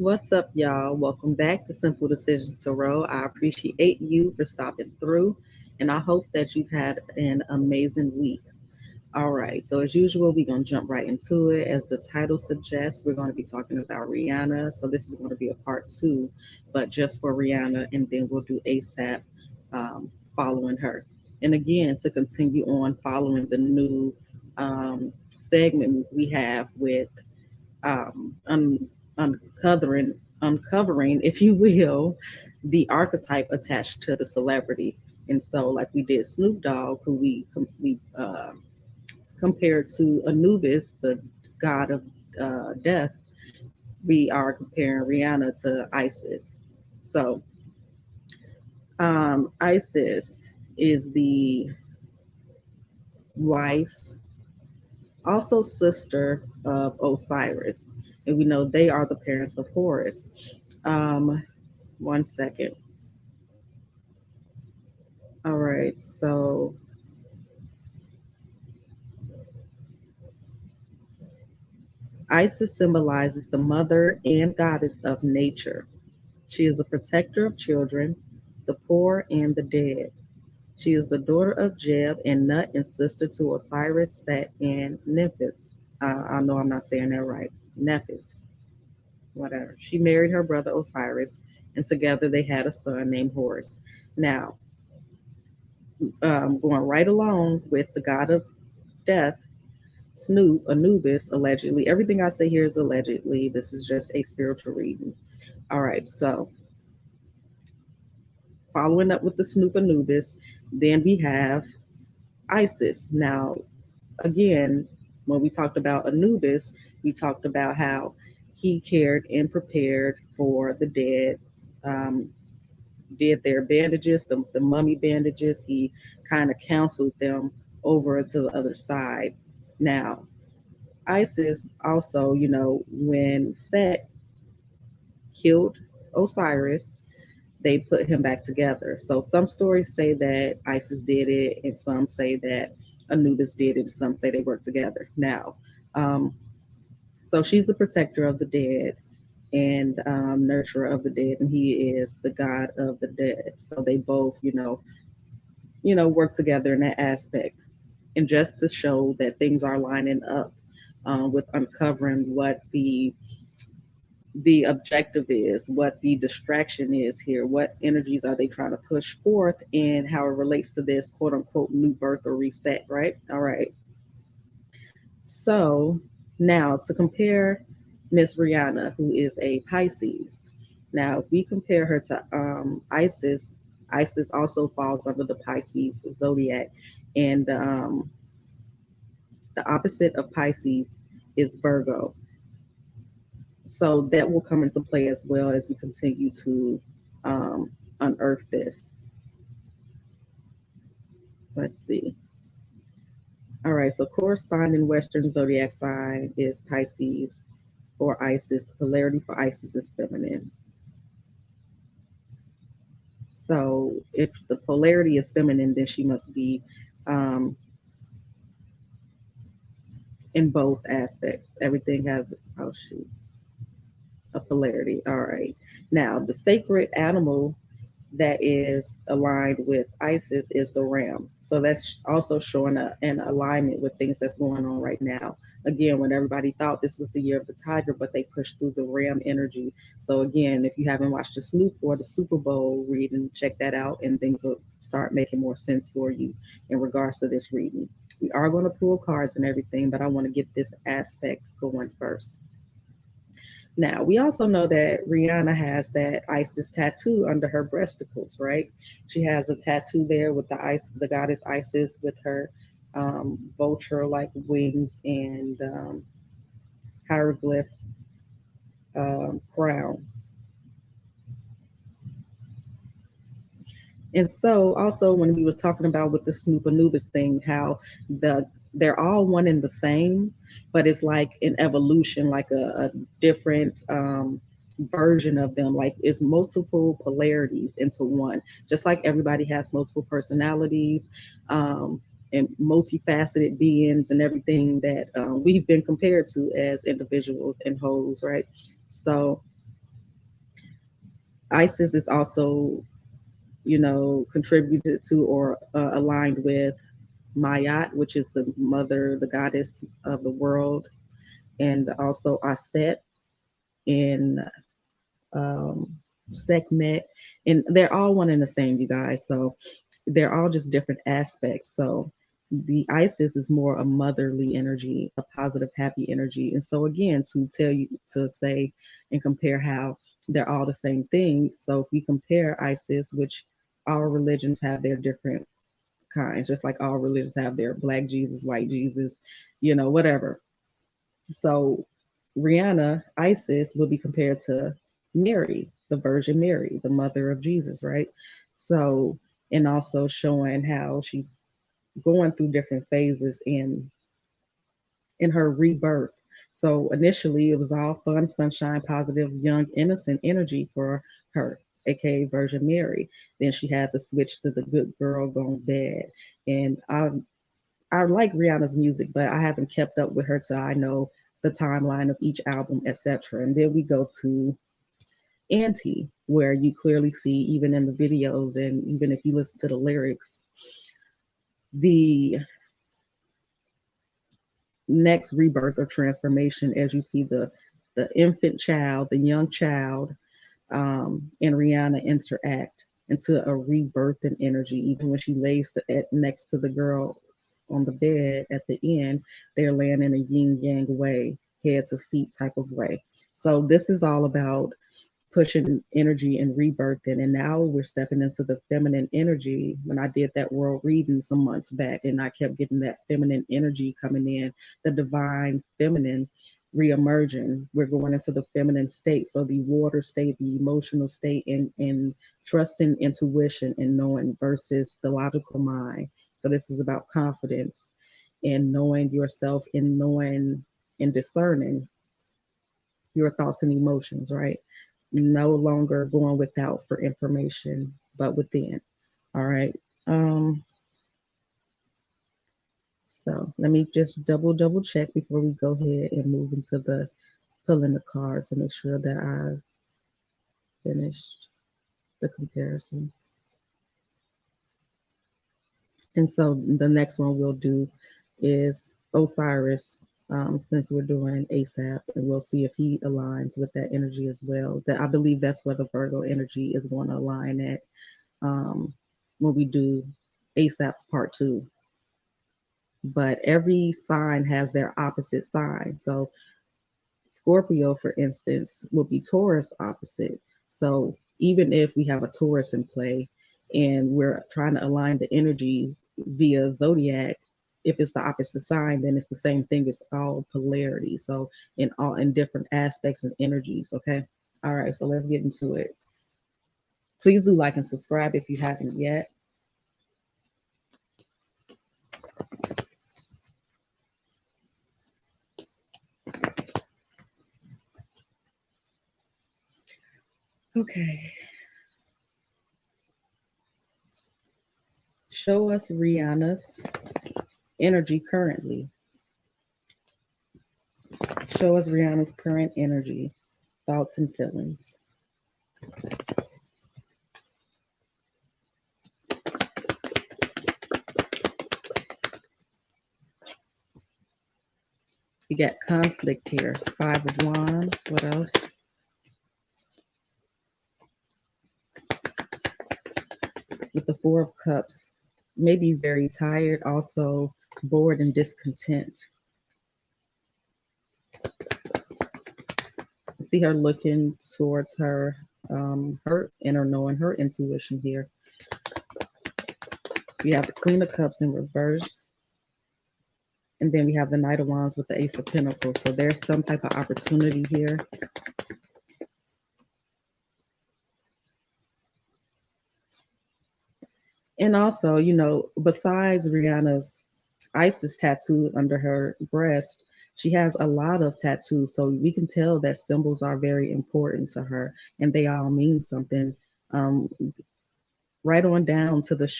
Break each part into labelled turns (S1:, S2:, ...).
S1: What's up, y'all? Welcome back to Simple Decisions to Row. I appreciate you for stopping through, and I hope that you've had an amazing week. All right, so as usual, we're going to jump right into it. As the title suggests, we're going to be talking about Rihanna. So this is going to be a part two, but just for Rihanna, and then we'll do ASAP following her. And again, to continue on following the new segment we have with uncovering, if you will, the archetype attached to the celebrity. And so, like we did Snoop Dogg, who we compared to Anubis, the god of death, we are comparing Rihanna to Isis. So, Isis is the wife, also sister of Osiris, and we know they are the parents of Horus. Um, One second. All right. So Isis symbolizes the mother and goddess of nature. She is a protector of children, the poor, and the dead. She is the daughter of Jeb and Nut and sister to Osiris, Set, and Nephthys. I know I'm not saying that right. Nephthys, whatever. She married her brother Osiris, and together they had a son named Horus. Now, going right along with the god of death, Snoop, Anubis, allegedly. Everything I say here is allegedly. This is just a spiritual reading. All right, so following up with the Snoop Anubis, then we have Isis. Now, again, when we talked about Anubis, we talked about how he cared and prepared for the dead, um, did their bandages, the mummy bandages. He kind of counseled them over to the other side. Now, Isis also, when Set killed Osiris, they put him back together. So some stories say that Isis did it, and some say that Anubis did it, and some say they worked together. Now, um, so she's the protector of the dead and nurturer of the dead, and he is the god of the dead. So they both, work together in that aspect. And just to show that things are lining up with uncovering what the objective is, what the distraction is here, what energies are they trying to push forth, and how it relates to this quote unquote new birth or reset, right? All right. So now to compare Miss Rihanna, who is a Pisces. Now, if we compare her to Isis, Isis also falls under the Pisces zodiac, and the opposite of Pisces is Virgo. So that will come into play as well as we continue to unearth this. Let's see. All right, so corresponding Western zodiac sign is Pisces or Isis. The polarity for Isis is feminine. So if the polarity is feminine, then she must be um, in both aspects. Everything has, oh shoot, a polarity. All right. Now, the sacred animal that is aligned with Isis is the ram. So that's also showing an alignment with things that's going on right now. Again, when everybody thought this was the year of the tiger, but they pushed through the ram energy. So again, if you haven't watched the Snoop or the Super Bowl reading, check that out and things will start making more sense for you in regards to this reading. We are going to pull cards and everything, but I want to get this aspect going first. Now, we also know that Rihanna has that Isis tattoo under her breasticles, right? She has a tattoo there with the goddess Isis with her vulture-like wings and hieroglyph crown. And so, also, when we was talking about with the Snoop Anubis thing, how they're all one and the same, but it's like an evolution, like a different version of them. Like it's multiple polarities into one. Just like everybody has multiple personalities and multifaceted beings and everything that we've been compared to as individuals and wholes, right? So Isis is also, contributed to or aligned with Mayat, which is the mother, the goddess of the world, and also Aset in um, Sekhmet, and they're all one and the same, you guys. So they're all just different aspects. So the Isis is more a motherly energy, a positive, happy energy. And so again, to tell you to say and compare how they're all the same thing. So if we compare Isis, which all religions have their different kinds, just like all religions have their black Jesus, white Jesus, whatever. So Rihanna, Isis, will be compared to Mary, the Virgin Mary, the mother of Jesus, right? So, and also showing how she's going through different phases in her rebirth. So initially it was all fun, sunshine, positive, young, innocent energy for her, aka Virgin Mary. Then she had to switch to the good girl gone bad. And I like Rihanna's music, but I haven't kept up with her till I know the timeline of each album, etc. And then we go to Auntie, where you clearly see, even in the videos and even if you listen to the lyrics, the next rebirth or transformation as you see the infant child, the young child, and Rihanna interact into a rebirthing energy. Even when she lays next to the girl on the bed at the end, they're laying in a yin yang way, head to feet type of way. So this is all about pushing energy and rebirthing. And now we're stepping into the feminine energy. When I did that world reading some months back, and I kept getting that feminine energy coming in, the divine feminine reemerging. We're going into the feminine state. So the water state, the emotional state, and trusting intuition and knowing versus the logical mind. So this is about confidence and knowing yourself and knowing and discerning your thoughts and emotions, right? No longer going without for information, but within. All right. Um, so let me just double check before we go ahead and move into the pulling the cards and make sure that I've finished the comparison. And so the next one we'll do is Osiris, since we're doing ASAP, and we'll see if he aligns with that energy as well. That I believe that's where the Virgo energy is going to align at when we do ASAP's part two. But every sign has their opposite sign. So Scorpio, for instance, will be Taurus opposite. So even if we have a Taurus in play and we're trying to align the energies via zodiac, if it's the opposite sign, then it's the same thing. It's all polarity. So in different aspects and energies. Okay. All right. So let's get into it. Please do like and subscribe if you haven't yet. Okay. Show us Rihanna's energy currently. Show us Rihanna's current energy, thoughts, and feelings. You got conflict here. Five of Wands. What else? With the Four of Cups. Maybe very tired, also bored and discontent. See her looking towards her inner knowing, her intuition here. We have the Queen of Cups in reverse. And then we have the Knight of Wands with the Ace of Pentacles. So there's some type of opportunity here. And also, besides Rihanna's Isis tattoo under her breast, she has a lot of tattoos. So we can tell that symbols are very important to her and they all mean something. Um, right on down to the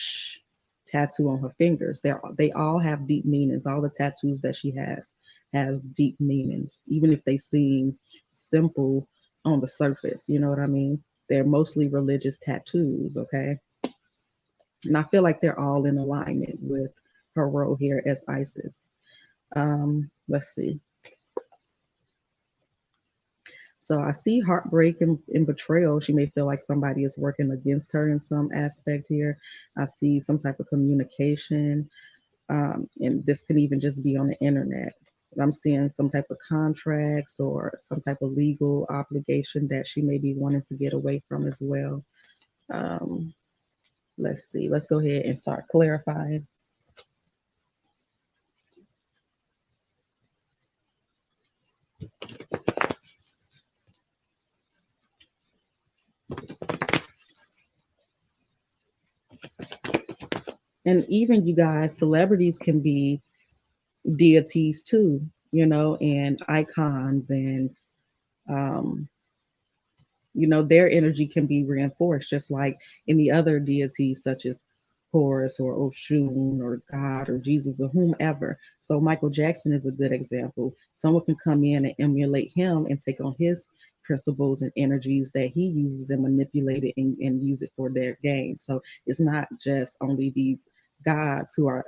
S1: tattoo on her fingers. They all have deep meanings. All the tattoos that she has have deep meanings, even if they seem simple on the surface. You know what I mean? They're mostly religious tattoos, okay? And I feel like they're all in alignment with her role here as Isis. Let's see. So I see heartbreak and betrayal. She may feel like somebody is working against her in some aspect here. I see some type of communication, and this can even just be on the internet. I'm seeing some type of contracts or some type of legal obligation that she may be wanting to get away from as well. Um, let's see. Let's go ahead and start clarifying. And even you guys, celebrities can be deities too, and icons, and um, their energy can be reinforced, just like any other deities, such as Horus or Oshun or God or Jesus or whomever. So Michael Jackson is a good example. Someone can come in and emulate him and take on his principles and energies that he uses and manipulate it and use it for their gain. So it's not just only these gods who are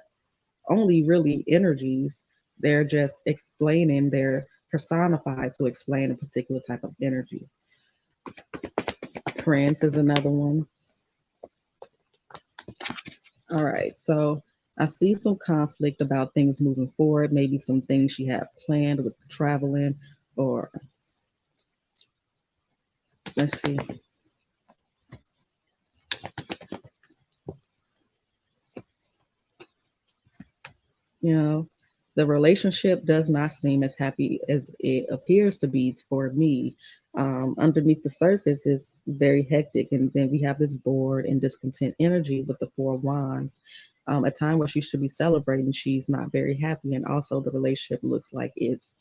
S1: only really energies. They're just explaining, they're personified to explain a particular type of energy. Prince is another one. All right, so I see some conflict about things moving forward, maybe some things she had planned with traveling, or let's see. You know, the relationship does not seem as happy as it appears to be for me. Underneath the surface is very hectic, and then we have this bored and discontent energy with the Four of Wands. A time where she should be celebrating, she's not very happy, and also the relationship looks like it's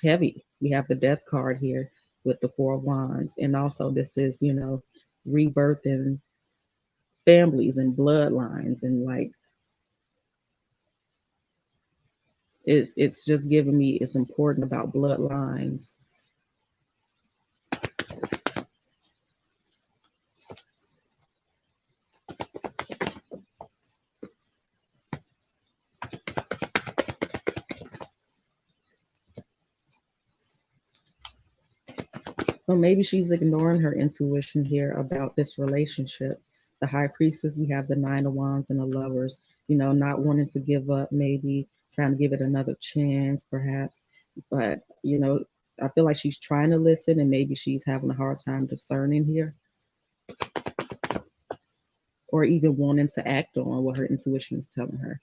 S1: heavy. We have the Death card here with the Four of Wands, and also this is, rebirth and families and bloodlines, and like it's just giving me it's important about bloodlines. Well, maybe she's ignoring her intuition here about this relationship. The High Priestess, we have the Nine of Wands and the Lovers, not wanting to give up, maybe trying to give it another chance, perhaps. But, I feel like she's trying to listen, and maybe she's having a hard time discerning here, or even wanting to act on what her intuition is telling her.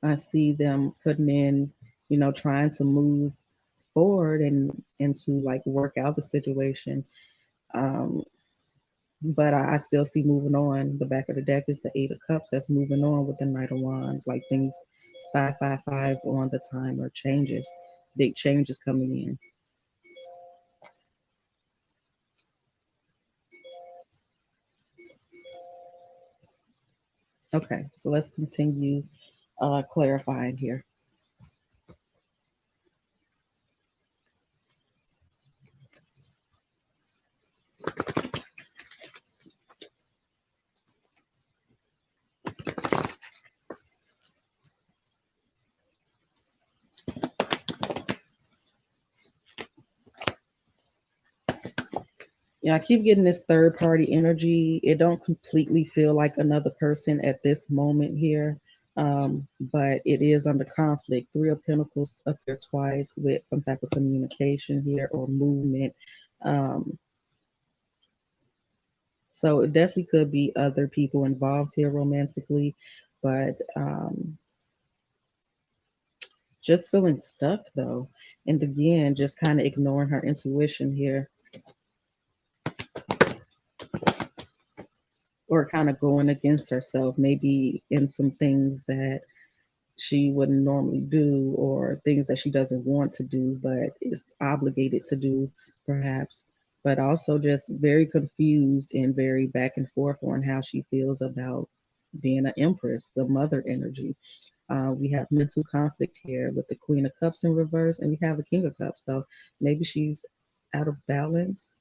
S1: I see them putting in, trying to move forward and to like work out the situation. Um, but I still see moving on. The back of the deck is the Eight of Cups. That's moving on with the Knight of Wands. Like things 555 on the timer changes, big changes coming in. Okay, so let's continue clarifying here. Yeah, I keep getting this third party energy. It don't completely feel like another person at this moment here, but it is under conflict. Three of Pentacles up here twice with some type of communication here or movement. Um, so it definitely could be other people involved here romantically, but just feeling stuck though. And again, just kind of ignoring her intuition here, or kind of going against herself, maybe in some things that she wouldn't normally do, or things that she doesn't want to do but is obligated to do, perhaps. but also just very confused and very back and forth on how she feels about being an empress, the mother energy. We have mental conflict here with the Queen of Cups in reverse, and we have the King of Cups. So maybe she's out of balance,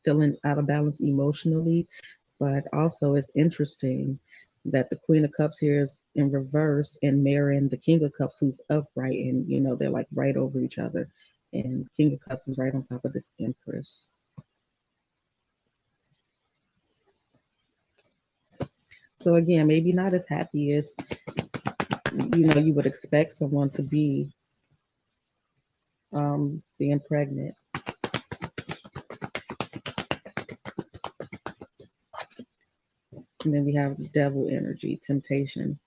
S1: feeling out of balance emotionally. But also, it's interesting that the Queen of Cups here is in reverse and marrying the King of Cups, who's upright, and they're like right over each other. And King of Cups is right on top of this Empress. So again, maybe not as happy as you would expect someone to be being pregnant. And then we have the devil energy, temptation.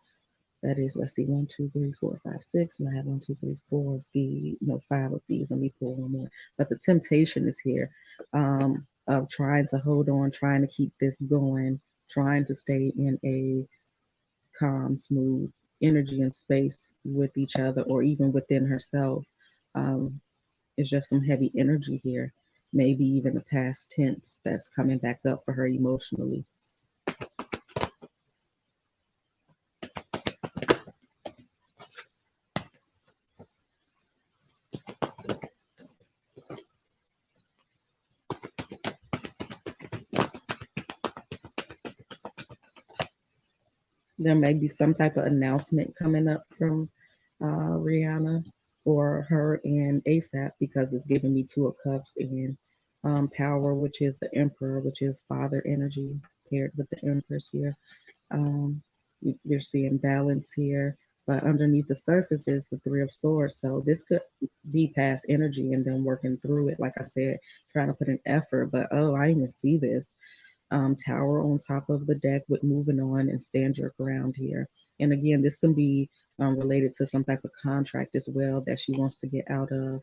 S1: That is, let's see, 1, 2, 3, 4, 5, 6. And I have 1, 2, 3, 4 of the, no, 5 of these. Let me pull one more. But the temptation is here, of trying to hold on, trying to keep this going, trying to stay in a calm, smooth energy and space with each other, or even within herself. Um, it's just some heavy energy here. Maybe even the past tense that's coming back up for her emotionally. There may be some type of announcement coming up from Rihanna or her and ASAP, because it's giving me Two of Cups and Power, which is the Emperor, which is father energy paired with the Empress here. Um, you're seeing balance here, but underneath the surface is the Three of Swords. So this could be past energy and then working through it. Like I said, trying to put an effort, but oh, I even see this tower on top of the deck with moving on and stand your ground here. And again, this can be related to some type of contract as well that she wants to get out of.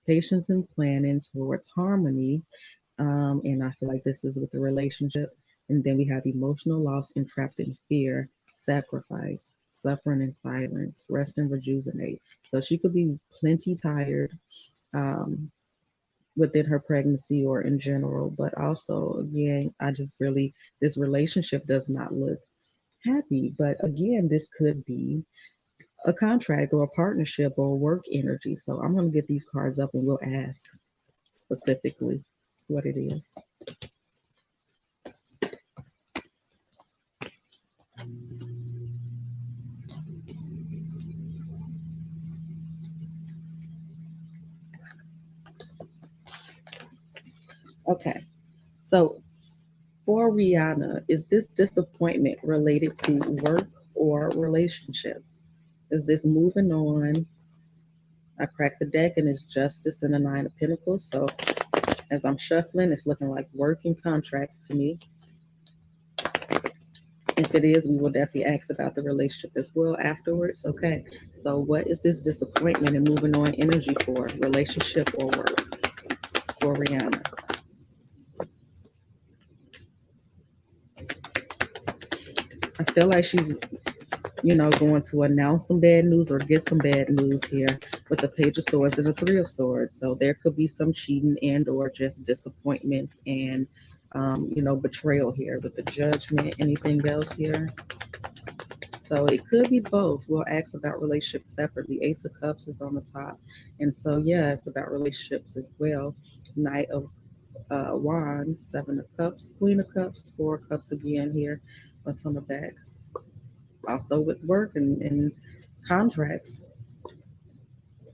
S1: Patience and planning towards harmony. And I feel like this is with the relationship. And then we have emotional loss and trapped in fear, sacrifice, suffering in silence, rest and rejuvenate. So she could be plenty tired, within her pregnancy or in general. But also, again, I just really, this relationship does not look happy. But again, this could be a contract or a partnership or work energy. So I'm going to get these cards up and we'll ask specifically what it is. Okay, so for Rihanna, is this disappointment related to work or relationship? Is this moving on? I cracked the deck and it's Justice and the Nine of Pentacles. So as I'm shuffling, it's looking like work and contracts to me. If it is, we will definitely ask about the relationship as well afterwards. Okay, so what is this disappointment and moving on energy for? Relationship or work for Rihanna? I feel like she's going to announce some bad news or get some bad news here with the Page of Swords and the Three of Swords. So there could be some cheating and or just disappointment and, betrayal here with the Judgment. Anything else here? So it could be both. We'll ask about relationships separately. Ace of Cups is on the top. And so, yeah, it's about relationships as well. Knight of Wands, Seven of Cups, Queen of Cups, Four of Cups again here. What's on the back? Also with work and contracts.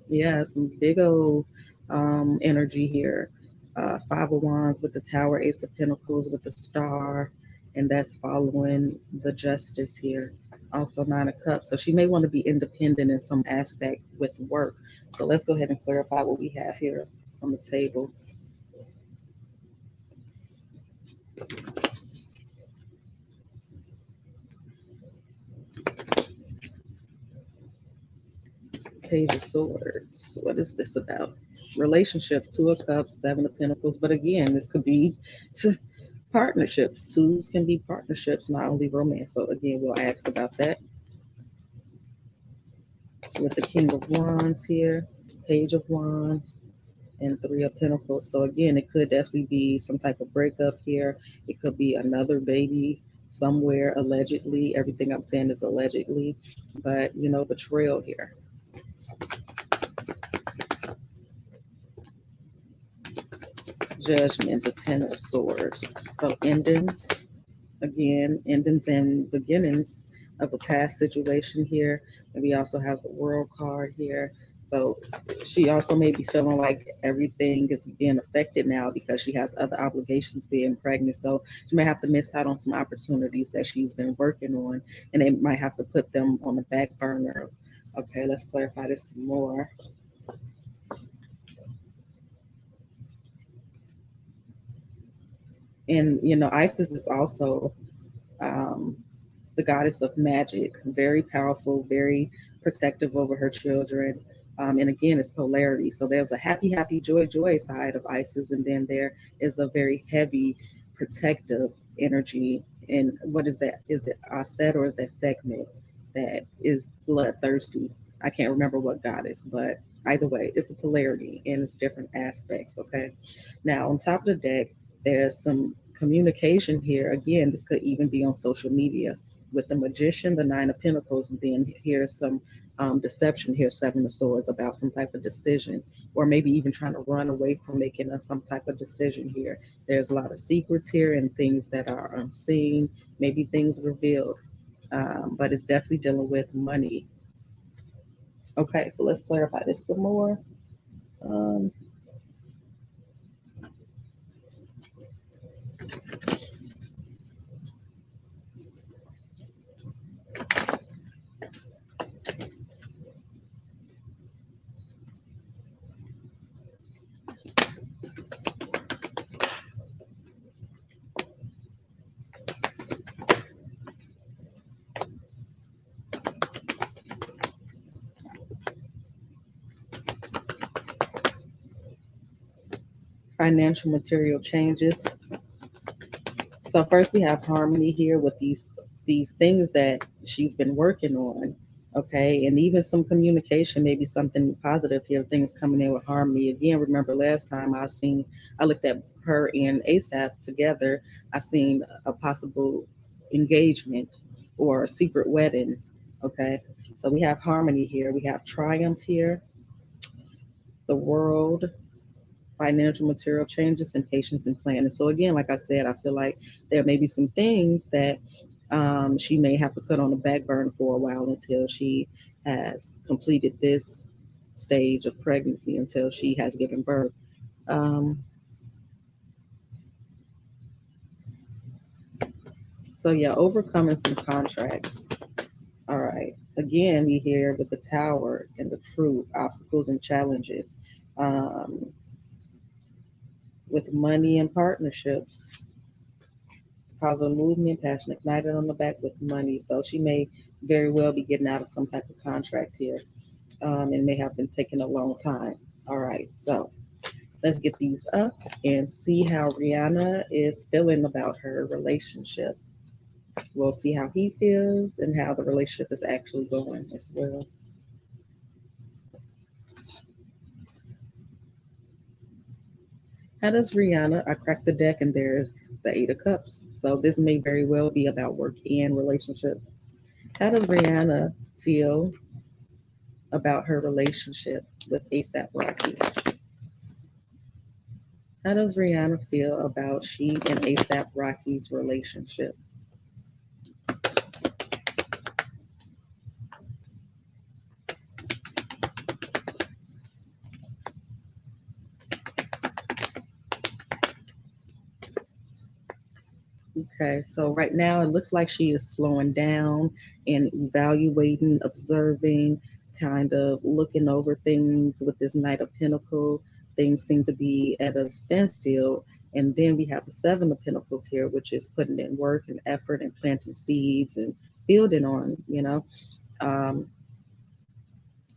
S1: Yeah, some big old energy here. Five of Wands with the Tower, Ace of Pentacles with the Star, and that's following the Justice here. Also Nine of Cups. So she may want to be independent in some aspect with work. So let's go ahead and clarify what we have here on the table. Page of Swords. What is this about? Relationship, Two of Cups, Seven of Pentacles. But again, this could be to partnerships. Twos can be partnerships, not only romance. But again, we'll ask about that. With the King of Wands here, Page of Wands. and Three of Pentacles. So again, it could definitely be some type of breakup here. It could be another baby somewhere, allegedly. Everything I'm saying is allegedly, but betrayal here. Judgment, the Ten of Swords. So endings, again, endings and beginnings of a past situation here. And we also have the World card here. So she also may be feeling like everything is being affected now because she has other obligations being pregnant. So she may have to miss out on some opportunities that she's been working on, and they might have to put them on the back burner. Okay, let's clarify this some more. And Isis is also um, the goddess of magic, very powerful, very protective over her children. And again, it's polarity. So there's a happy, happy, joy, joy side of Isis, and then there is a very heavy, protective energy. And what is that? Is it Aset or is that segment that is bloodthirsty? I can't remember what goddess, but either way, it's a polarity and it's different aspects. Okay. Now, on top of the deck, there's some communication here. Again, this could even be on social media with the Magician, the Nine of Pentacles, and then here's some deception here, Seven of Swords, about some type of decision, or maybe even trying to run away from making some type of decision here. There's a lot of secrets here and things that are unseen, maybe things revealed, but it's definitely dealing with money. Okay, so let's clarify this some more. Um, Financial material changes. So first we have harmony here with these things that she's been working on. Okay, and even some communication, maybe something positive here, things coming in with harmony. Again, remember last time I looked at her and ASAP together. I seen a possible engagement or a secret wedding. Okay, so we have harmony here. We have triumph here, the world, financial material changes, and patience and planning. So again, like I said, I feel like there may be some things that she may have to put on the back burner for a while until she has completed this stage of pregnancy, until she has given birth. Um, so yeah, overcoming some contracts. All right. Again, we hear with the tower and the truth, obstacles and challenges, um, with money and partnerships. Positive movement, passion ignited on the back with money. So she may very well be getting out of some type of contract here, and may have been taking a long time. All right, so let's get these up and see how Rihanna is feeling about her relationship. We'll see how he feels and how the relationship is actually going as well. How does Rihanna? I cracked the deck and there's the Eight of Cups. So this may very well be about work and relationships. How does Rihanna feel about her relationship with ASAP Rocky? How does Rihanna feel about she and ASAP Rocky's relationship? Okay, so right now it looks like she is slowing down and evaluating, observing, kind of looking over things with this Knight of Pentacles. Things seem to be at a standstill. And then we have the Seven of Pentacles here, which is putting in work and effort and planting seeds and building on, um,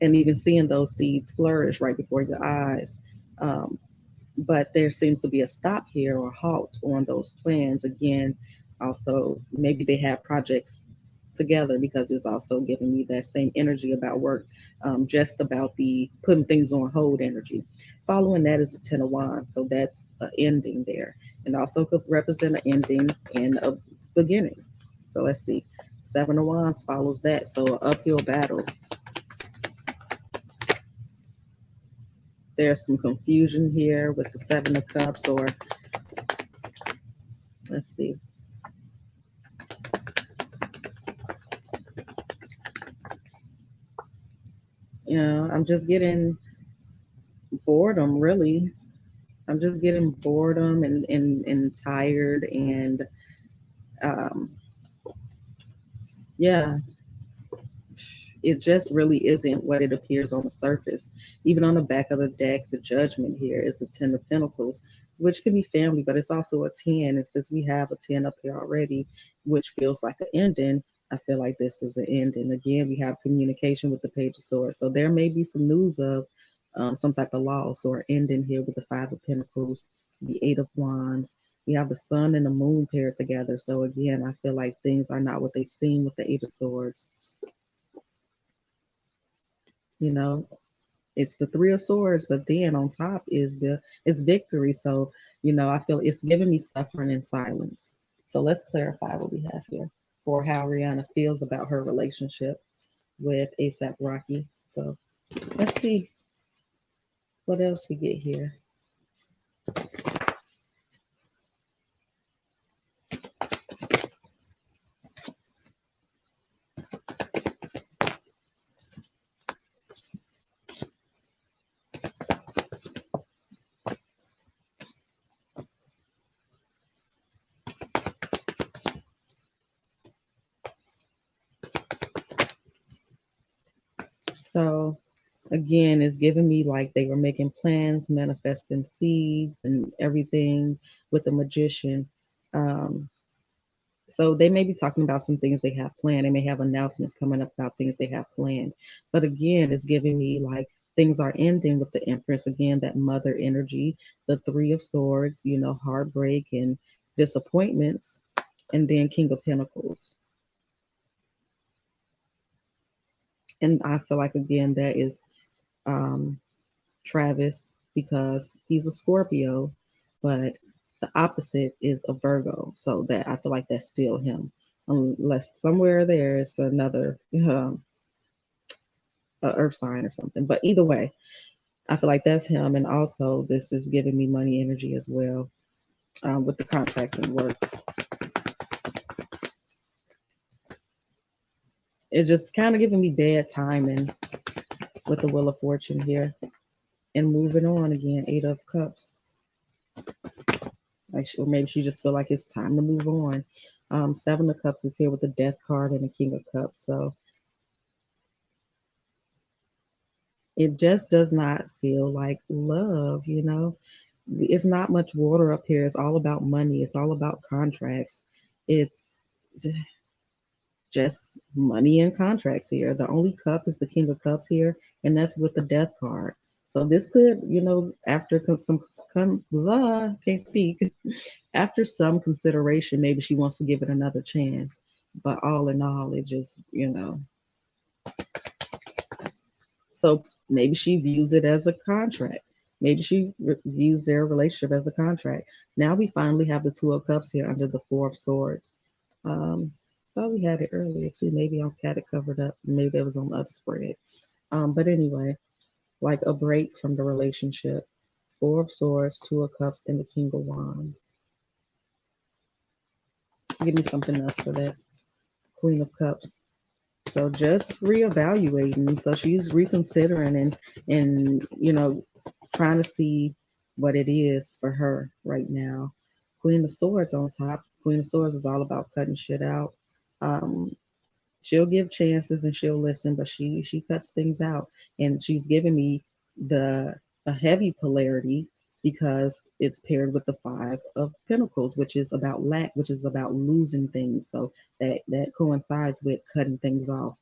S1: and even seeing those seeds flourish right before your eyes. Um, but there seems to be a stop here or halt on those plans. Again, also maybe they have projects together, because it's also giving me that same energy about work, just about the putting things on hold energy. Following that is the Ten of Wands, so that's an ending there, and also could represent an ending and a beginning. So let's see, Seven of Wands follows that, so an uphill battle. There's some confusion here with the Seven of Cups, or let's see. I'm just getting boredom, really. I'm just getting boredom and tired, and um, yeah, it just really isn't what it appears on the surface. Even on the back of the deck, the Judgment here is the Ten of Pentacles, which can be family, but it's also a 10. And since we have a 10 up here already, which feels like an ending, I feel like this is an ending. Again, we have communication with the Page of Swords. So there may be some news of some type of loss or ending here with the Five of Pentacles, the Eight of Wands. We have the Sun and the Moon paired together. So again, I feel like things are not what they seem with the Eight of Swords. You know, it's the Three of Swords, but then on top is victory. So, I feel it's giving me suffering in silence. So let's clarify what we have here for how Rihanna feels about her relationship with ASAP Rocky. So let's see what else we get here. So again, it's giving me like they were making plans, manifesting seeds and everything with the Magician. Um, So they may be talking about some things they have planned. They may have announcements coming up about things they have planned. But again, it's giving me like things are ending with the Empress. Again, that mother energy, the Three of Swords, heartbreak and disappointments, and then King of Pentacles. And I feel like again that is um, Travis, because he's a Scorpio, but the opposite is a Virgo. So that I feel like that's still him, unless somewhere there is another earth sign or something. But either way, I feel like that's him. And also, this is giving me money energy as well, with the contracts and work. It's just kind of giving me bad timing with the Wheel of Fortune here. And moving on again, Eight of Cups. Or maybe she just feel like it's time to move on. Seven of Cups is here with the Death card and the King of Cups. So it just does not feel like love. It's not much water up here. It's all about money. It's all about contracts. It's just money and contracts here. The only cup is the King of Cups here, and that's with the Death card. So this could, after can't speak, after some consideration, maybe she wants to give it another chance. But all in all, it just, so maybe she views it as a contract. Maybe she views their relationship as a contract. Now we finally have the Two of Cups here under the Four of Swords. Thought we had it earlier too. Maybe I had it covered up. Maybe it was on the other spread. But anyway, like a break from the relationship. Four of Swords, Two of Cups, and the King of Wands. Give me something else for that. Queen of Cups. So just reevaluating. So she's reconsidering and trying to see what it is for her right now. Queen of Swords on top. Queen of Swords is all about cutting shit out. Um, she'll give chances and she'll listen, but she cuts things out. And she's giving me the a heavy polarity because it's paired with the Five of Pentacles, which is about lack, which is about losing things. So that coincides with cutting things off.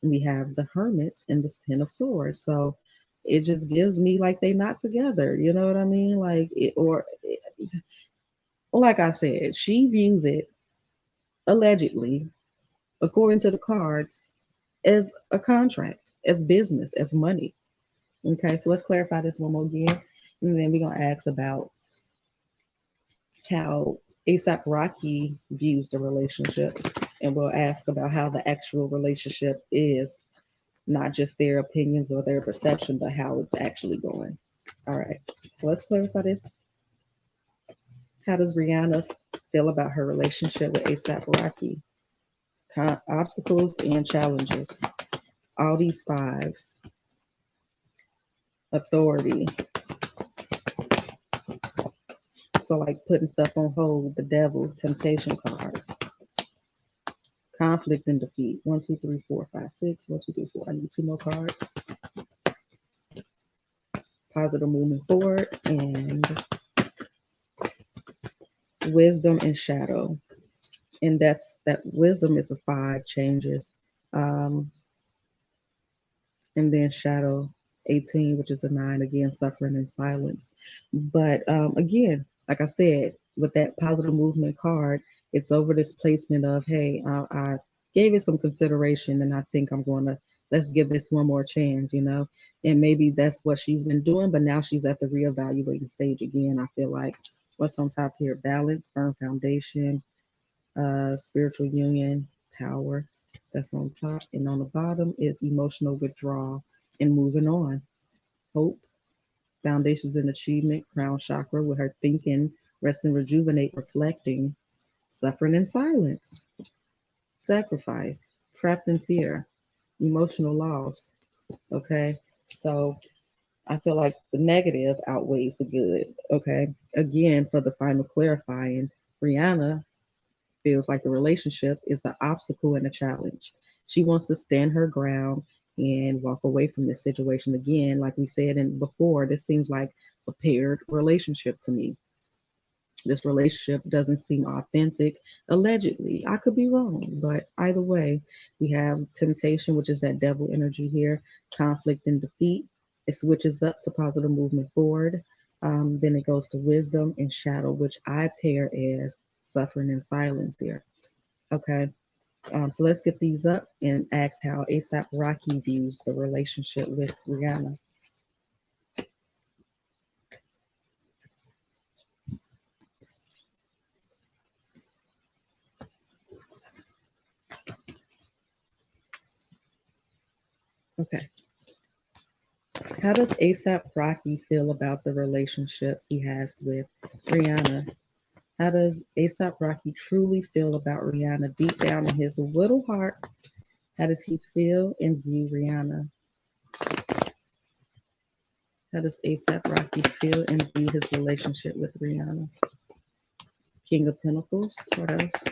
S1: And we have the Hermits and this Ten of Swords. So it just gives me like they not together. You know what I mean? Like I said, she views it allegedly according to the cards, as a contract, as business, as money. Okay, so let's clarify this one more again. And then we're going to ask about how ASAP Rocky views the relationship. And we'll ask about how the actual relationship is, not just their opinions or their perception, but how it's actually going. All right, so let's clarify this. How does Rihanna feel about her relationship with ASAP Rocky? Obstacles and challenges. All these fives. Authority. So like putting stuff on hold, the devil, temptation card. Conflict and defeat. 1, 2, 3, 4, 5, 6. 1, 2, 3, 4. I need 2 more cards. Positive movement forward and wisdom and shadow. And that wisdom is a 5 changes. And then shadow 18, which is a 9, again, suffering in silence. But again, like I said, with that positive movement card, it's over this placement of, hey, I gave it some consideration and I think I'm going to, let's give this one more chance, and maybe that's what she's been doing, but now she's at the reevaluating stage again. I feel like what's on top here: balance, firm foundation, spiritual union, power. That's on top. And on the bottom is emotional withdrawal and moving on. Hope, foundations and achievement, crown chakra with her thinking, rest and rejuvenate, reflecting, suffering in silence, sacrifice, trapped in fear, emotional loss. Okay. So I feel like the negative outweighs the good. Okay. Again, for the final clarifying, Rihanna feels like the relationship is the obstacle and the challenge. She wants to stand her ground and walk away from this situation. Again, like we said in before, this seems like a paired relationship to me. This relationship doesn't seem authentic, allegedly. I could be wrong, but either way, we have temptation, which is that devil energy here, conflict and defeat. It switches up to positive movement forward. Then it goes to wisdom and shadow, which I pair as suffering in silence here. Okay. So let's get these up and ask how ASAP Rocky views the relationship with Rihanna. Okay. How does ASAP Rocky feel about the relationship he has with Rihanna? How does ASAP Rocky truly feel about Rihanna deep down in his little heart? How does he feel and view Rihanna? How does ASAP Rocky feel and view his relationship with Rihanna? King of Pentacles. What else?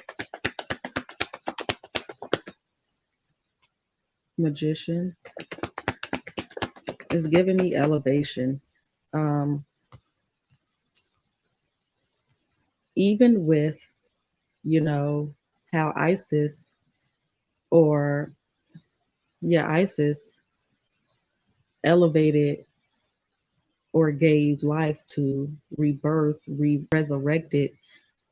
S1: Magician is giving me elevation. Um, Even with, you know, how ISIS or, yeah, ISIS elevated or gave life to rebirth, resurrected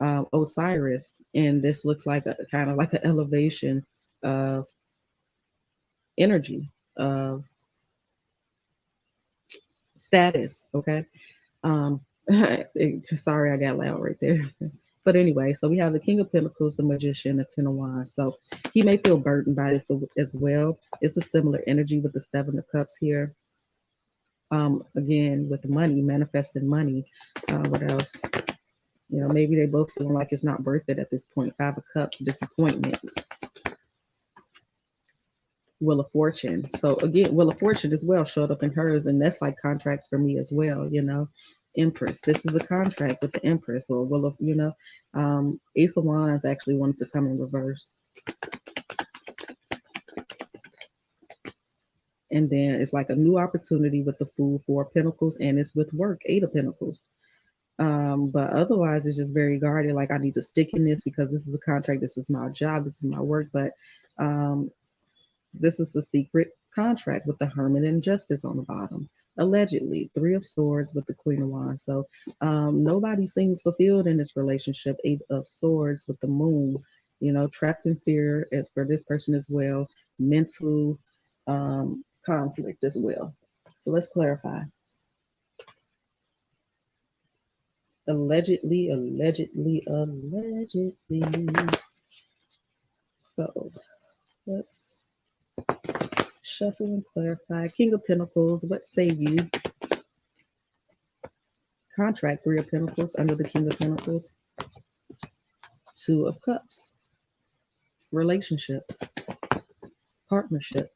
S1: Osiris. And this looks like a kind of like an elevation of energy, of status. Okay. Um, sorry, I got loud right there. But anyway, so we have the King of Pentacles, the Magician, the Ten of Wands. So he may feel burdened by this as well. It's a similar energy with the Seven of Cups here. Again, with the money, manifesting money. What else? Maybe they both feeling like it's not worth it at this point. Five of Cups, disappointment. Wheel of Fortune. So again, Wheel of Fortune as well showed up in hers, and that's like contracts for me as well. Empress. This is a contract with the Empress, or Wheel of, Ace of Wands actually wanted to come in reverse. And then it's like a new opportunity with the Fool, Four of Pentacles, and it's with work, Eight of Pentacles. But otherwise, it's just very guarded. Like, I need to stick in this because this is a contract. This is my job. This is my work. But this is a secret contract with the Hermit and Justice on the bottom. Allegedly, Three of Swords with the Queen of Wands. So nobody seems fulfilled in this relationship. Eight of Swords with the Moon. trapped in fear as for this person as well, mental conflict as well. So let's clarify. Allegedly, allegedly, allegedly. So let's shuffle and clarify. King of Pentacles, what say you? Contract, Three of Pentacles under the King of Pentacles. Two of Cups, relationship, partnership.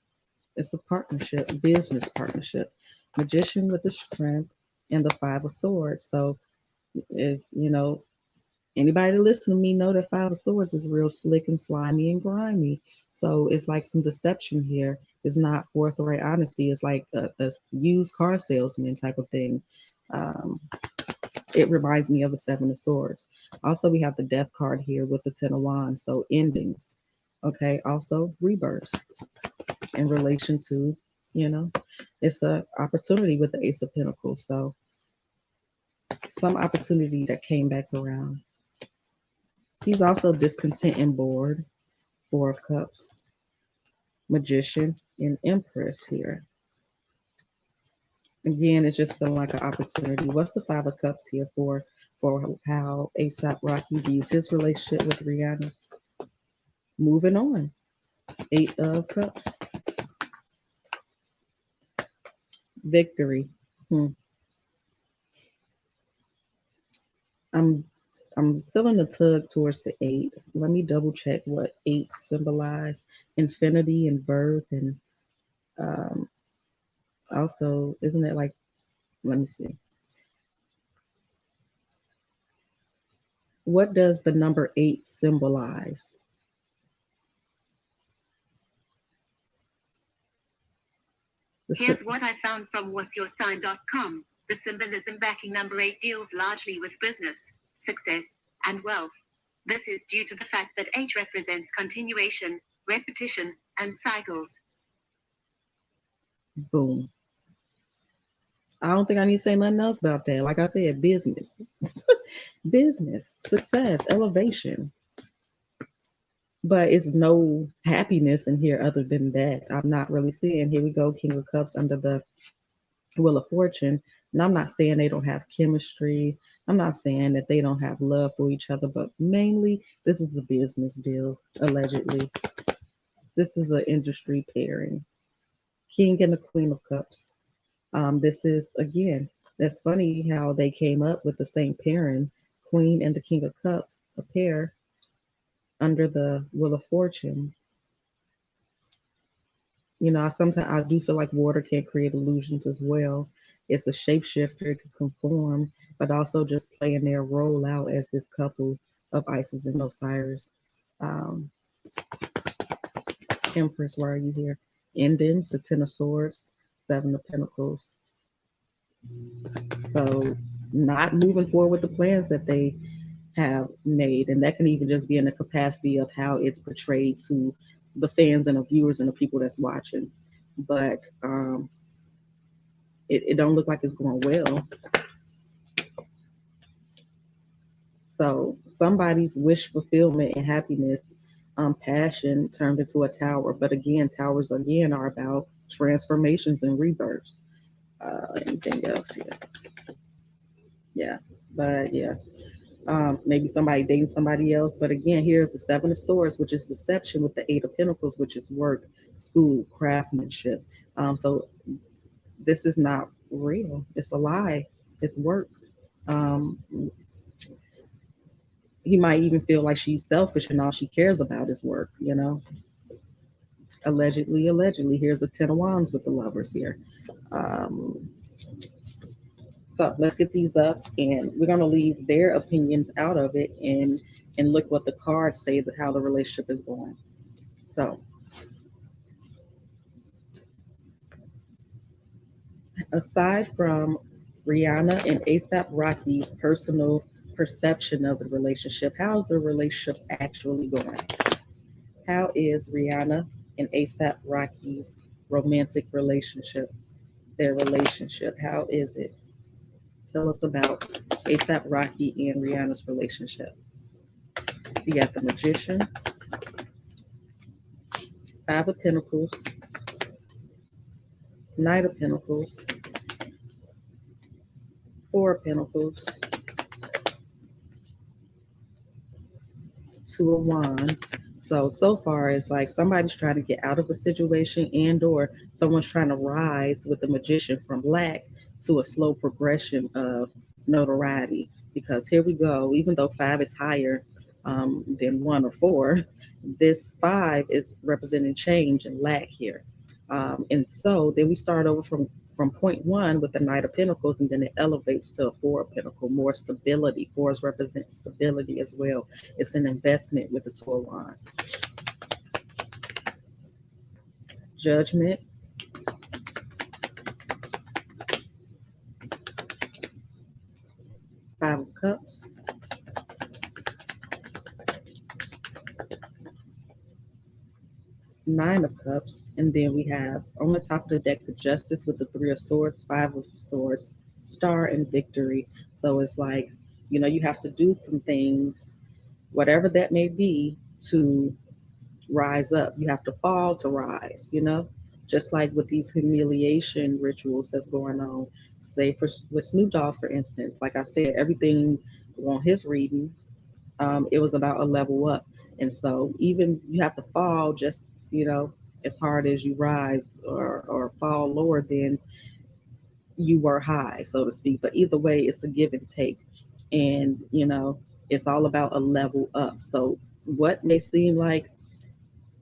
S1: It's a partnership, business partnership. Magician with the strength and the Five of Swords. So, is anybody that listen to me know that Five of Swords is real slick and slimy and grimy. So it's like some deception here. It's not forthright honesty. It's like a used car salesman type of thing. Um, it reminds me of the Seven of Swords. Also, we have the Death card here with the Ten of Wands. So endings. Okay. Also rebirths in relation to, it's a opportunity with the Ace of Pentacles. So some opportunity that came back around. He's also discontent and bored. Four of Cups, Magician, and Empress here. Again, it's just feeling like an opportunity. What's the Five of Cups here for how ASAP Rocky views his relationship with Rihanna? Moving on. Eight of Cups. Victory. I'm feeling a tug towards the eight. Let me double check what eights symbolize. Infinity and birth, and also, isn't it like, let me see. What does the number eight symbolize?
S2: Here's what I found from whatsyoursign.com. The symbolism backing number 8 deals largely with business, success, and wealth. This is due to the fact that 8 represents continuation, repetition, and cycles.
S1: Boom. I don't think I need to say nothing else about that. Like I said, business. Business, success, elevation. But it's no happiness in here other than that. I'm not really seeing. Here we go, King of Cups under the Wheel of Fortune. And I'm not saying they don't have chemistry. I'm not saying that they don't have love for each other, but mainly this is a business deal, allegedly. This is an industry pairing. King and the Queen of Cups. This is, again, that's funny how they came up with the same pairing, Queen and the King of Cups, a pair under the Wheel of Fortune. Sometimes I do feel like water can create illusions as well. It's a shapeshifter, it can conform, but also just playing their role out as this couple of Isis and Osiris. Empress, why are you here? Endings, the Ten of Swords, Seven of Pentacles. So not moving forward with the plans that they have made. And that can even just be in the capacity of how it's portrayed to the fans and the viewers and the people that's watching. But it don't look like it's going well. So somebody's wish fulfillment and happiness, passion turned into a tower. But again, towers again are about transformations and rebirths. Anything else here? Yeah, but yeah. Maybe somebody dating somebody else. But again, here's the Seven of Swords, which is deception, with the Eight of Pentacles, which is work, school, craftsmanship. So this is not real. It's a lie. It's work. Um, he might even feel like she's selfish and all she cares about is work, Allegedly, allegedly. Here's a Ten of Wands with the Lovers here. So let's get these up, and we're going to leave their opinions out of it and look what the cards say how the relationship is going. So aside from Rihanna and ASAP Rocky's personal perception of the relationship, how's the relationship actually going? How is Rihanna and ASAP Rocky's romantic relationship, their relationship? How is it? Tell us about ASAP Rocky and Rihanna's relationship. You got the Magician, Five of Pentacles, Knight of Pentacles, Four of Pentacles, Two of Wands. So far it's like somebody's trying to get out of a situation, and or someone's trying to rise with the Magician from lack to a slow progression of notoriety. Because here we go, even though five is higher than one or four, this five is representing change and lack here. And so then we start over from point one with the Knight of Pentacles, and then it elevates to a Four of Pentacles, more stability. Fours represent stability as well. It's an investment with the Two of Wands. Judgment, Five of Cups, Nine of Cups, and then we have on the top of the deck the Justice with the Three of Swords, Five of Swords, Star, and Victory. So it's like, you have to do some things, whatever that may be, to rise up. You have to fall to rise. Just like with these humiliation rituals that's going on. Say with Snoop Dogg, for instance, like I said, everything on his reading, it was about a level up. And so even you have to fall just, as hard as you rise, or fall lower than you were high, so to speak. But either way, it's a give and take. And, it's all about a level up. So what may seem like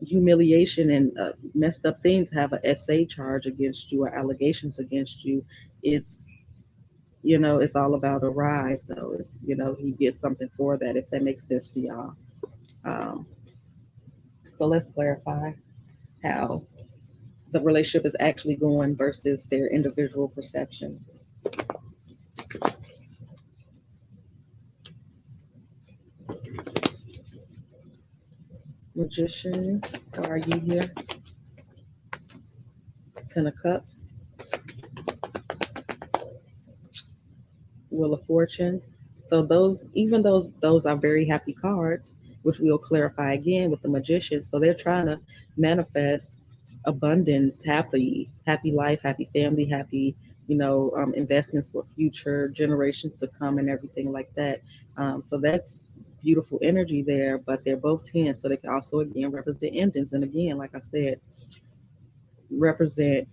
S1: humiliation and messed up things have a SA charge against you or allegations against you, it's it's all about a rise, though. It's, he gets something for that, if that makes sense to y'all. um, so let's clarify how the relationship is actually going versus their individual perceptions. Magician, why are you here? Ten of Cups, Wheel of Fortune. So those are very happy cards, which we'll clarify again with the Magician. So they're trying to manifest abundance, happy life, happy family, happy investments for future generations to come and everything like that. So that's beautiful energy there. But they're both 10, so they can also again represent endings. And again, like I said, represent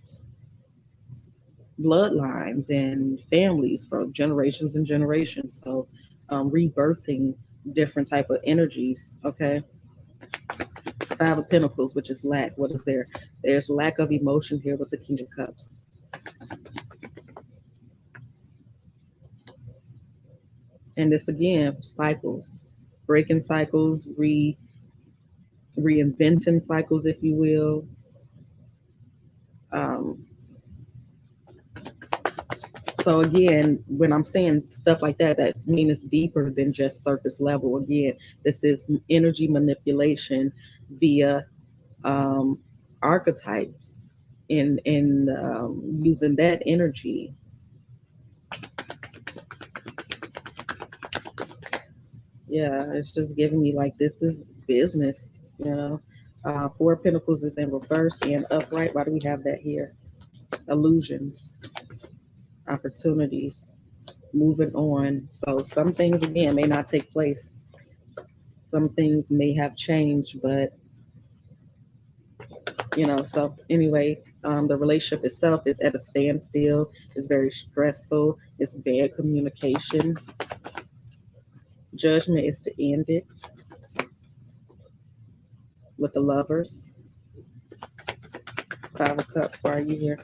S1: bloodlines and families from generations and generations. So rebirthing different type of energies. Okay. Five of Pentacles, which is lack. What is there? There's lack of emotion here with the King of Cups. And this again, cycles, breaking cycles, reinventing cycles, if you will. Um, So again, when I'm saying stuff like that, that's mean it's deeper than just surface level. Again, this is energy manipulation via um, archetypes, in using that energy. Yeah, it's just giving me like this is business. Four of Pentacles is in reverse and upright. Why do we have that here? Illusions, opportunities, moving on. So some things again may not take place. Some things may have changed, but so anyway, the relationship itself is at a standstill. It's very stressful. It's bad communication. Judgment is to end it with the Lovers. Five of Cups, why are you here?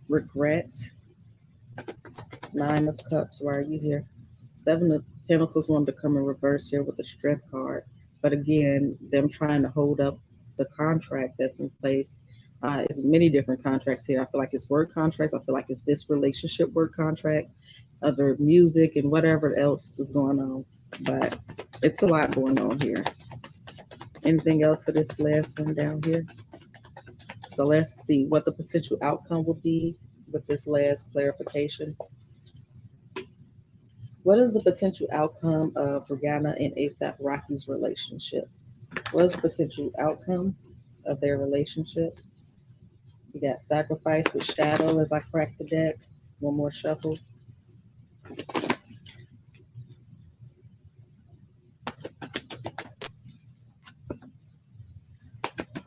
S1: Regret. Nine of Cups, why are you here? Seven of Pentacles wanted to come in reverse here with the Strength card. But again, them trying to hold up the contract that's in place. It's many different contracts here. I feel like it's work contracts. I feel like it's this relationship work contract, other music, and whatever else is going on. But it's a lot going on here. Anything else for this last one down here? So let's see what the potential outcome will be with this last clarification. What is the potential outcome of Rihanna and ASAP Rocky's relationship? What's the potential outcome of their relationship? We got sacrifice with shadow as I crack the deck. One more shuffle.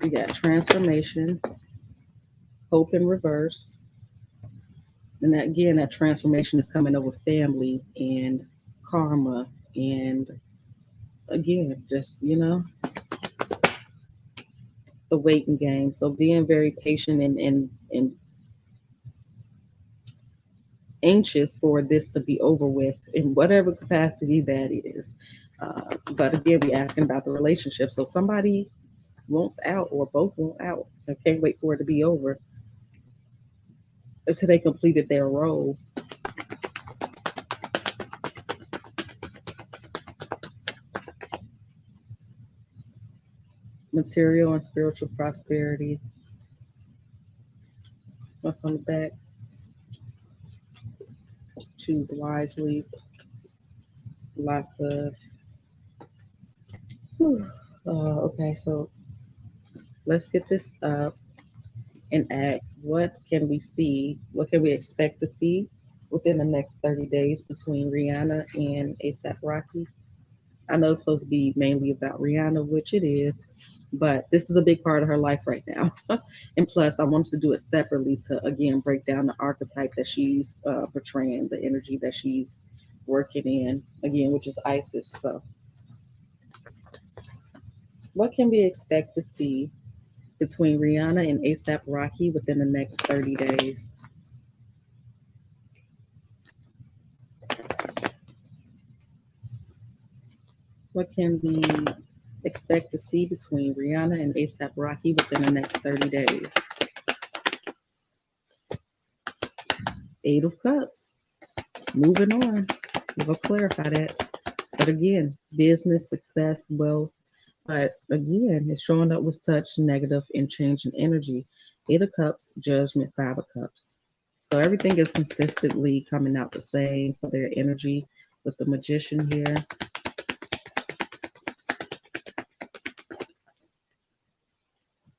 S1: We got transformation, hope in reverse. And that, again, that transformation is coming over family and karma. And again, just, the waiting game. So being very patient and anxious for this to be over with in whatever capacity that is. But again, we're asking about the relationship. So somebody wants out or both want out. I can't wait for it to be over until they completed their role. Material and spiritual prosperity. What's on the back? Choose wisely. Lots of. Okay, so let's get this up and ask, what can we see? What can we expect to see within the next 30 days between Rihanna and ASAP Rocky? I know it's supposed to be mainly about Rihanna, which it is, but this is a big part of her life right now. And plus, I wanted to do it separately to, again, break down the archetype that she's portraying, the energy that she's working in, again, which is Isis. So, what can we expect to see between Rihanna and ASAP Rocky within the next 30 days? What can we expect to see between Rihanna and ASAP Rocky within the next 30 days? Eight of Cups. Moving on. We'll clarify that. But again, business, success, wealth. But again, it's showing up with such negative and changing energy. Eight of Cups, Judgment, Five of Cups. So everything is consistently coming out the same for their energy with the Magician here.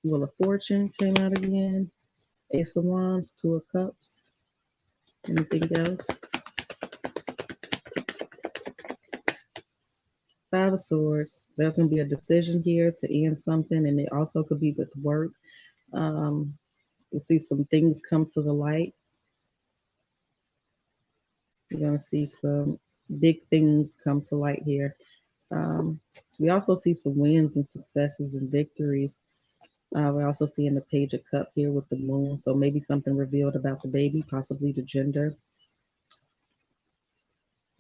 S1: Wheel of Fortune came out again. Ace of Wands, Two of Cups. Anything else? Five of Swords. There's going to be a decision here to end something, and it also could be with work. You'll see some things come to the light. You're going to see some big things come to light here. We also see some wins and successes and victories. We're also seeing the Page of Cup here with the moon. So maybe something revealed about the baby, possibly the gender.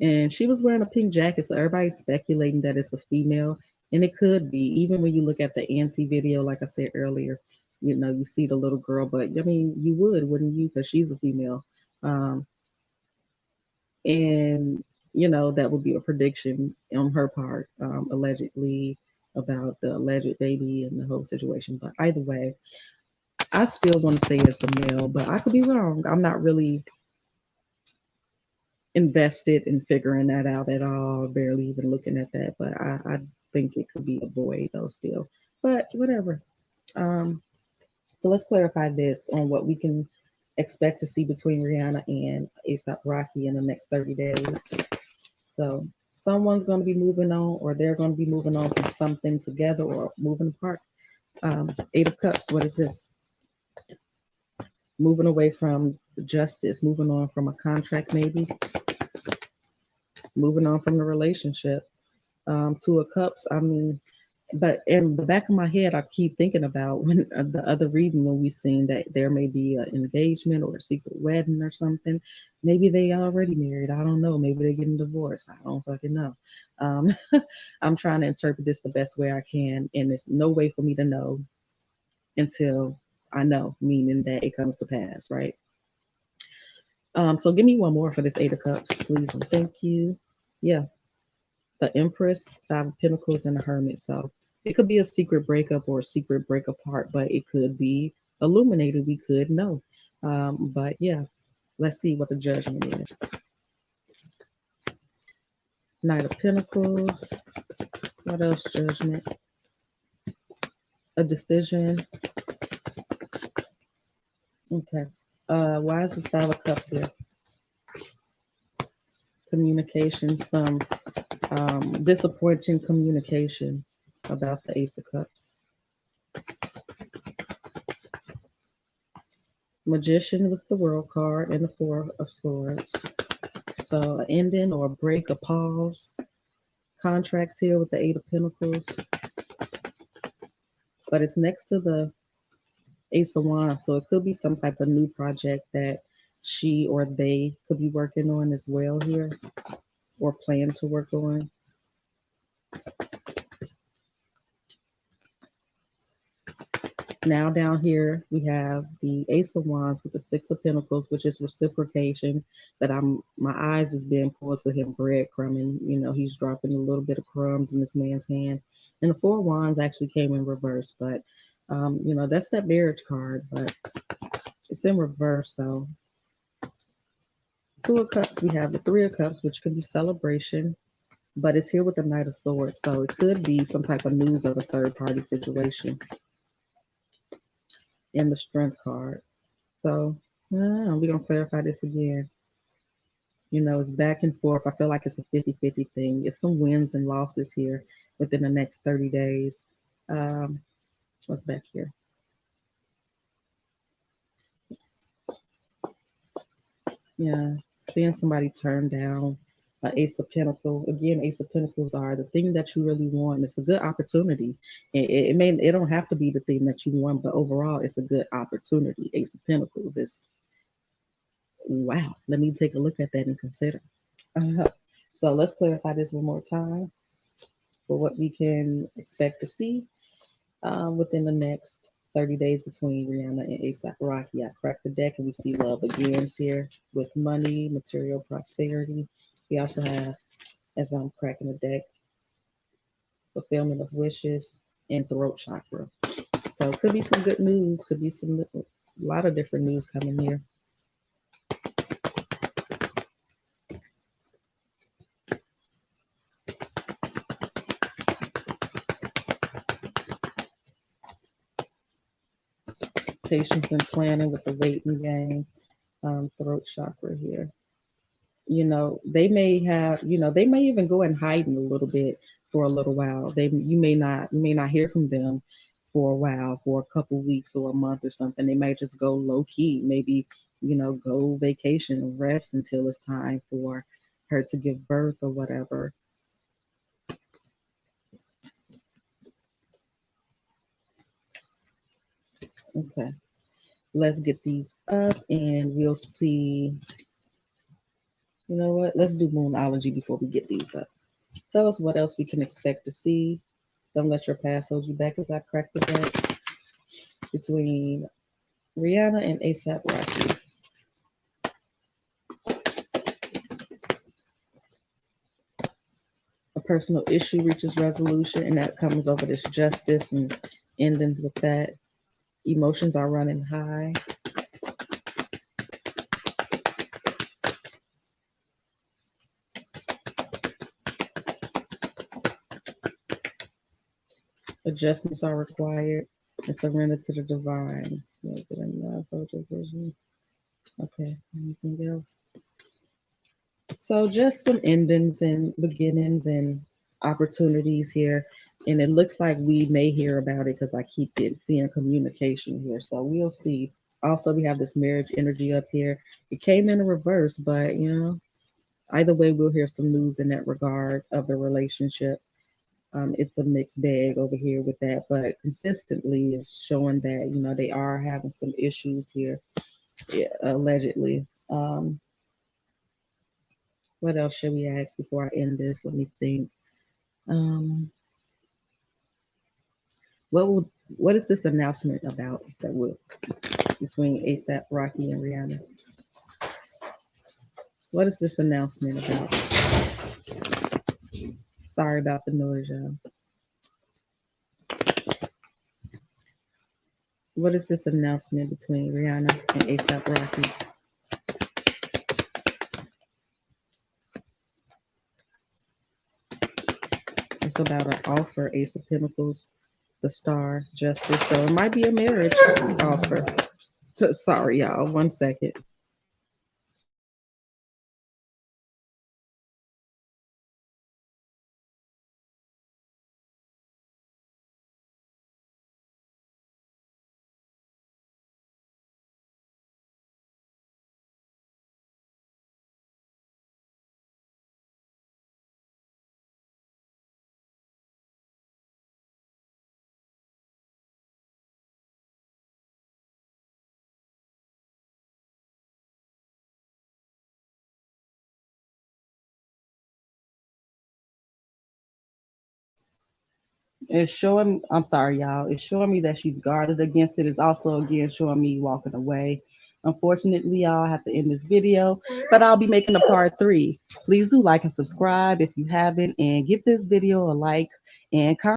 S1: And she was wearing a pink jacket, so everybody's speculating that it's a female. And it could be, even when you look at the Auntie video, like I said earlier, you see the little girl, but I mean, you would, wouldn't you? Because she's a female. And, that would be a prediction on her part, allegedly, about the alleged baby and the whole situation. But either way, I still want to say it's the male, but I could be wrong. I'm not really invested in figuring that out at all, barely even looking at that. But I think it could be a boy, though, still. But whatever. So let's clarify this on what we can expect to see between Rihanna and ASAP Rocky in the next 30 days. So someone's going to be moving on, or they're going to be moving on from something together or moving apart. Eight of Cups, what is this? Moving away from justice, moving on from a contract, maybe. Moving on from the relationship. Two of Cups, I mean, but in the back of my head, I keep thinking about when the other reading when we seen that there may be an engagement or a secret wedding or something. Maybe they already married. I don't know. Maybe they're getting divorced. I don't fucking know. I'm trying to interpret this the best way I can, and there's no way for me to know until I know, meaning that it comes to pass, right? So give me one more for this Eight of Cups, please, and thank you. Yeah, the Empress, Five of Pentacles, and the Hermit. So it could be a secret breakup or a secret break apart, but it could be illuminated. We could know. But yeah, let's see what the judgment is. Knight of Pentacles. What else, judgment? A decision. Okay. Why is this Five of Cups here? Communication, some disappointing communication about the Ace of Cups. Magician was the World card and the Four of Swords. So an ending or a break, a pause. Contracts here with the Eight of Pentacles. But it's next to the Ace of Wands, so it could be some type of new project that she or they could be working on as well here, or plan to work on. Now down here we have the Ace of Wands with the Six of Pentacles, which is reciprocation. That my eyes is being pulled to him breadcrumbing. You know, he's dropping a little bit of crumbs in this man's hand. And the Four of Wands actually came in reverse, but you know, that's that marriage card, but it's in reverse. So Two of Cups, we have the Three of Cups, which could be celebration, but it's here with the Knight of Swords. So it could be some type of news of a third party situation. And the Strength card. So we're going to clarify this again. You know, it's back and forth. I feel like it's a 50-50 thing. It's some wins and losses here within the next 30 days. What's back here? Yeah, seeing somebody turn down an Ace of Pentacles. Again, Ace of Pentacles are the thing that you really want. It's a good opportunity. It don't have to be the thing that you want, but overall, it's a good opportunity. Ace of Pentacles is wow. Let me take a look at that and consider. So let's clarify this one more time for what we can expect to see within the next 30 days between Rihanna and A$AP Rocky. I cracked the deck and we see love begins here with money, material prosperity. We also have, as I'm cracking the deck, fulfillment of wishes and throat chakra. So it could be some good news, could be a lot of different news coming here. Patience and planning with the waiting game, throat chakra here. You know, they may have, you know, they may even go in hiding a little bit for a little while. You may not hear from them for a while, for a couple weeks or a month or something. They might just go low key, maybe, you know, go vacation, rest until it's time for her to give birth or whatever. Okay, let's get these up and we'll see. You know what? Let's do Moonology before we get these up. Tell us what else we can expect to see. Don't let your past hold you back as I crack the deck between Rihanna and A$AP Rocky. A personal issue reaches resolution, and that comes over this justice and endings with that. Emotions are running high. Adjustments are required and surrender to the divine. Okay, anything else? So just some endings and beginnings and opportunities here. And it looks like we may hear about it because I keep seeing communication here. So we'll see. Also, we have this marriage energy up here. It came in a reverse, but you know, either way, we'll hear some news in that regard of the relationship. It's a mixed bag over here with that, but consistently is showing that, you know, they are having some issues here, allegedly. What else should we ask before I end this? Let me think. What is this announcement about that will between A$AP Rocky and Rihanna? What is this announcement about? Sorry about the noise, y'all. What is this announcement between Rihanna and A$AP Rocky? It's about an offer, Ace of Pentacles, the Star, Justice. So it might be a marriage offer. So, sorry, y'all. 1 second. It's showing, I'm sorry, y'all. It's showing me that she's guarded against it. It's also, again, showing me walking away. Unfortunately, y'all, I have to end this video, but I'll be making a part 3. Please do like and subscribe if you haven't, and give this video a like and comment.